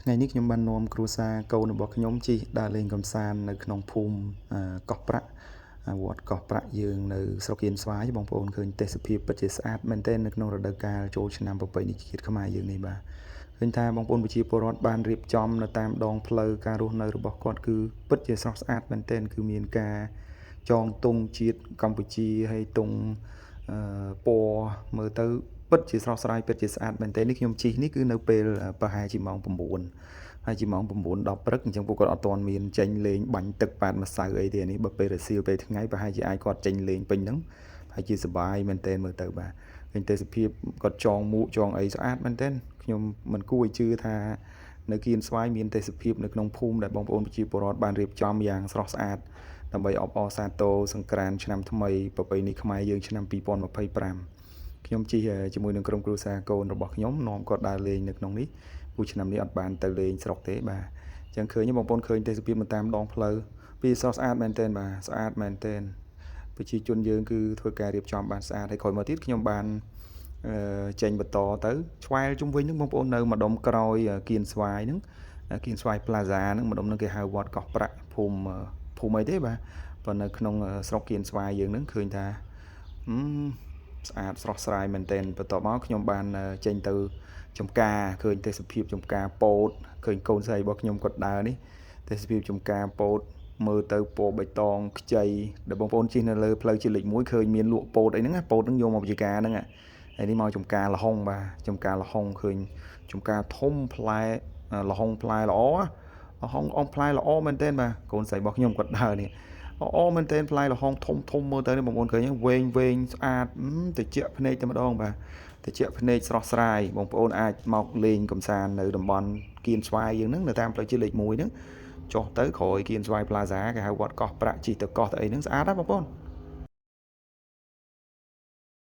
ថ្ងៃនេះខ្ញុំបាននាំគ្រួសារកូនរបស់ខ្ញុំជិះដើរលេងកម្សាន្តនៅក្នុងភូមិកោះប្រាក់វត្តកោះប្រាក់យើងនៅស្រុកកៀនស្វាយបងប្អូនឃើញទេសភាពពិតជាស្អាតមែនទែននៅក្នុងរដូវកាលចូលឆ្នាំប្រពៃណីជាតិខ្មែរយើងនេះបាទឃើញថាបងប្អូនប្រជាពលរដ្ឋបានរៀបចំនៅតាមដងផ្លូវការរស់នៅរបស់គាត់គឺពិតជាស្រស់ស្អាតមែនទែនគឺមានការចងទង់ជាតិកម្ពុជាហើយទង់ពណ៌មើលទៅពិតជាស្រស់ស្រាយពិតជាស្អាតមែនទែននេះខ្ញុំជិះនេះគឺនៅពេលប្រហែលជាម៉ោង9ហើយជាម៉ោង9 10ព្រឹកអញ្ចឹងពួកគាត់អត់ទាន់មានចេញលេងបាញ់ទឹកប៉ាតម្សៅអីទេនេះបើពេលរសៀលពេលថ្ងៃប្រហែលជាអាចគាត់ចេញលេងពេញហ្នឹងប្រហែលជាសប្បាយមែនទែនមើលទៅបាទឃើញទេសភាពគាត់ចងមួកចងអីស្អាតមែនទែនខ្ញុំមិនគួរឲ្យជឿថានៅគៀនស្វាយមានទេសភាពនៅក្នុងភូមិដែលបងប្អូនប្រជាពលរដ្ឋបានរៀបចំយ៉ាងស្រស់ស្អាតដើម្បីអបអរសាទរសង្ក្រាន្តឆ្នាំថ្មីប្រពៃណីខ្មែរយើងឆ្នាំ2025ខ្ញុំជិះជាមួយនឹងក្រុមគ្រួសារកូនរបស់ខ្ញុំនាំគាត់ដើរលេងនៅក្នុងនេះពូឆ្នាំនេះអត់បានទៅលេងស្រុកទេបាទអញ្ចឹងឃើញបងប្អូនឃើញទេសភាពនៅតាមដងផ្លូវពីស្រស់ស្អាតមែនទែនបាទស្អាតមែនទែនប្រជាជនយើងគឺធ្វើការរៀបចំបានស្អាតហើយក្រោយមកទៀតខ្ញុំបានចេញបន្តទៅឆ្វែលជុំវិញហ្នឹងបងប្អូននៅម្ដុំក្រោយគៀនស្វាយហ្នឹងគៀនស្វាយ Plaza ហ្នឹងម្ដុំហ្នឹងគេហៅវត្តកោះប្រាក់ភូមិអីទេបាទប៉ុន្តែនៅក្នុងស្រុកគៀនស្វាយយើងហ្នឹងឃើញថាស្អាតស្រស់ស្រាយមែនទែនបន្ទាប់មកខ្ញុំបានចេញទៅចំការឃើញទេសភាពចំការពោតឃើញកូនស្រីរបស់ខ្ញុំគាត់ដើរនេះទេសភាពចំការពោតមើលទៅពណ៌បៃតងខ្ចីដែលបងប្អូនជិះនៅលើផ្លូវជាតិលេខ1ឃើញមានលក់ពោតអីហ្នឹងពោតហ្នឹងយកមកបរិយាកាហ្នឹងហើយនេះមកចំការលហុងបាទចំការលហុងឃើញចំការធំផ្លែលហុងផ្លែល្អលហុងអងផ្លែល្អមែនទែនបាទកូនស្រីរបស់ខ្ញុំគាត់ដើរនេះល្អមែនទែនផ្លែលហុងធំមើលទៅនេះបងប្អូនឃើញវែងស្អាតត្រជាក់ភ្នែកតែម្ដងបាទត្រជាក់ភ្នែកស្រស់ស្រាយបងប្អូនអាចមកលេងកម្សាន្តនៅតំបន់គៀនស្វាយយើងហ្នឹងនៅតាមផ្លូវជាតិលេខ1ហ្នឹងចុះទៅក្រោយគៀនស្វាយ Plaza គេហៅវត្តកោះប្រាក់ជិះទៅកោះទៅអីហ្នឹងស្អាតណាស់បងប្អូន